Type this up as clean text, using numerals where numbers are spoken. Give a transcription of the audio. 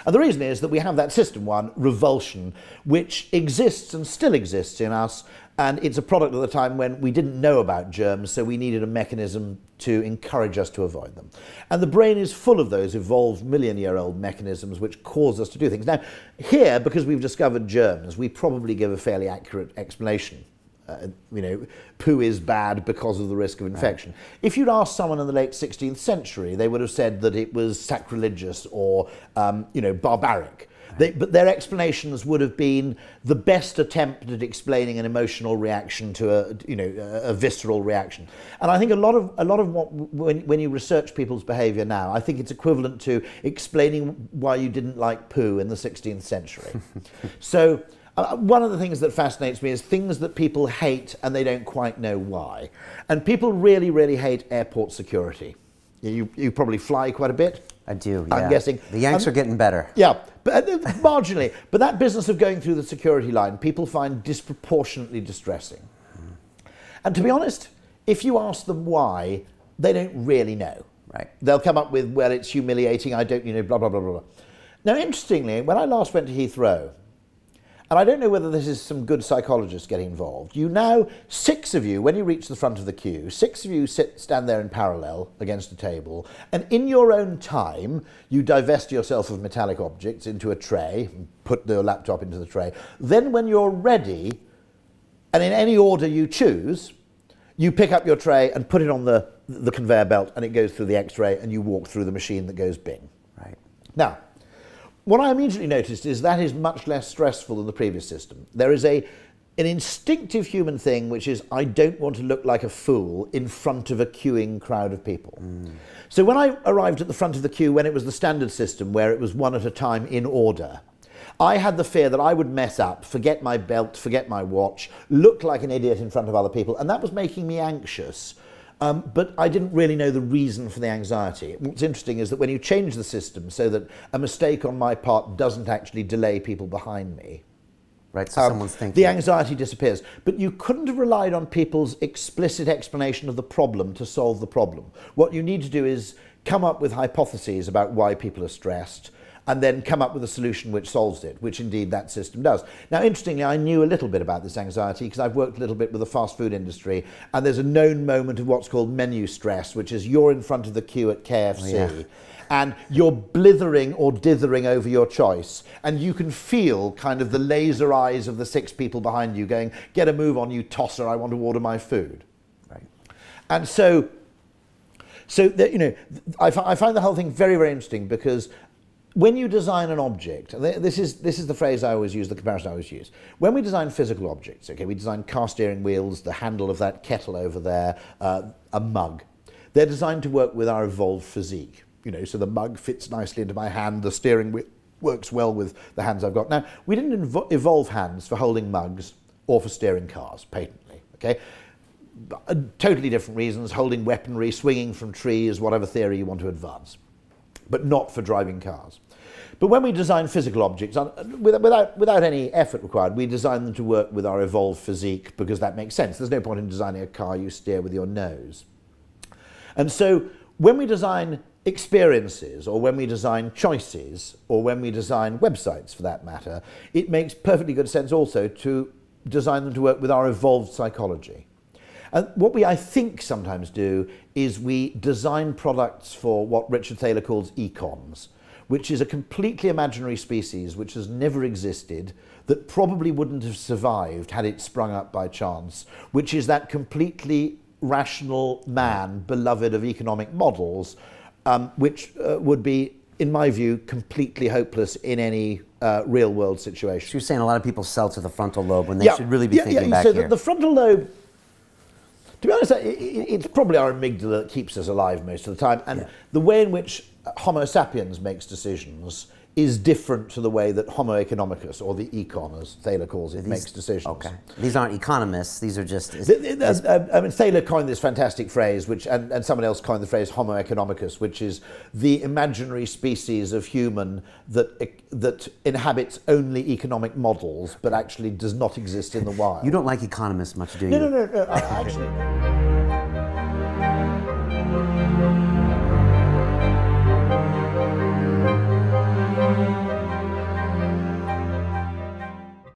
And the reason is that we have that system one, revulsion, which exists and still exists in us, and it's a product of the time when we didn't know about germs, so we needed a mechanism to encourage us to avoid them. And the brain is full of those evolved million-year-old mechanisms which cause us to do things. Now, here, because we've discovered germs, we probably give a fairly accurate explanation. You know, poo is bad because of the risk of infection. Right. If you'd asked someone in the late 16th century, they would have said that it was sacrilegious or, you know, barbaric. But their explanations would have been the best attempt at explaining an emotional reaction to a visceral reaction. And I think a lot of what when you research people's behaviour now, I think it's equivalent to explaining why you didn't like poo in the 16th century. So one of the things that fascinates me is things that people hate and they don't quite know why. And people really, really hate airport security. You probably fly quite a bit. I do, yeah. I'm guessing. The Yanks are getting better. Yeah, but marginally. But that business of going through the security line, people find disproportionately distressing. And to be honest, if you ask them why, they don't really know. Right. They'll come up with, well, it's humiliating, I don't, blah, blah, blah, blah. Now, interestingly, when I last went to Heathrow, and I don't know whether this is some good psychologists getting involved, you now, 6 of you, when you reach the front of the queue, 6 of you stand there in parallel against a table, and in your own time, you divest yourself of metallic objects into a tray, and put the laptop into the tray. Then when you're ready, and in any order you choose, you pick up your tray and put it on the conveyor belt, and it goes through the X-ray, and you walk through the machine that goes bing. Right. Now, what I immediately noticed is that is much less stressful than the previous system. There is an instinctive human thing, which is I don't want to look like a fool in front of a queuing crowd of people. So when I arrived at the front of the queue, when it was the standard system, where it was one at a time in order, I had the fear that I would mess up, forget my belt, forget my watch, look like an idiot in front of other people, and that was making me anxious. But I didn't really know the reason for the anxiety. What's interesting is that when you change the system so that a mistake on my part doesn't actually delay people behind me, right, so someone's thinking, the anxiety disappears. But you couldn't have relied on people's explicit explanation of the problem to solve the problem. What you need to do is come up with hypotheses about why people are stressed, and then come up with a solution which solves it, which indeed that system does. Now, interestingly, I knew a little bit about this anxiety because I've worked a little bit with the fast food industry, and there's a known moment of what's called menu stress, which is you're in front of the queue at KFC, and you're blithering or dithering over your choice, and you can feel kind of the laser eyes of the 6 people behind you going, get a move on, you tosser, I want to order my food. Right. And so that, I find the whole thing very, very interesting because when you design an object, and this is the phrase I always use, the comparison I always use. When we design physical objects, okay, we design car steering wheels, the handle of that kettle over there, a mug. They're designed to work with our evolved physique. So the mug fits nicely into my hand, the steering wheel works well with the hands I've got. Now, we didn't evolve hands for holding mugs or for steering cars, patently, okay? Totally different reasons, holding weaponry, swinging from trees, whatever theory you want to advance, but not for driving cars. But when we design physical objects, without any effort required, we design them to work with our evolved physique because that makes sense. There's no point in designing a car you steer with your nose. And so when we design experiences, or when we design choices, or when we design websites for that matter, it makes perfectly good sense also to design them to work with our evolved psychology. And what we, I think, sometimes do is we design products for what Richard Thaler calls econs, which is a completely imaginary species which has never existed, that probably wouldn't have survived had it sprung up by chance, which is that completely rational man, beloved of economic models, which would be, in my view, completely hopeless in any real-world situation. So you're saying a lot of people sell to the frontal lobe when they should really be thinking back so here. The frontal lobe, to be honest, it's probably our amygdala that keeps us alive most of the time, and the way in which Homo sapiens makes decisions is different to the way that Homo economicus, or the econ, as Thaler calls it, makes decisions. Okay. These aren't economists, these are just... I mean, Thaler coined this fantastic phrase, which, and someone else coined the phrase Homo economicus, which is the imaginary species of human that inhabits only economic models, but actually does not exist in the wild. You don't like economists much, do you? No, actually...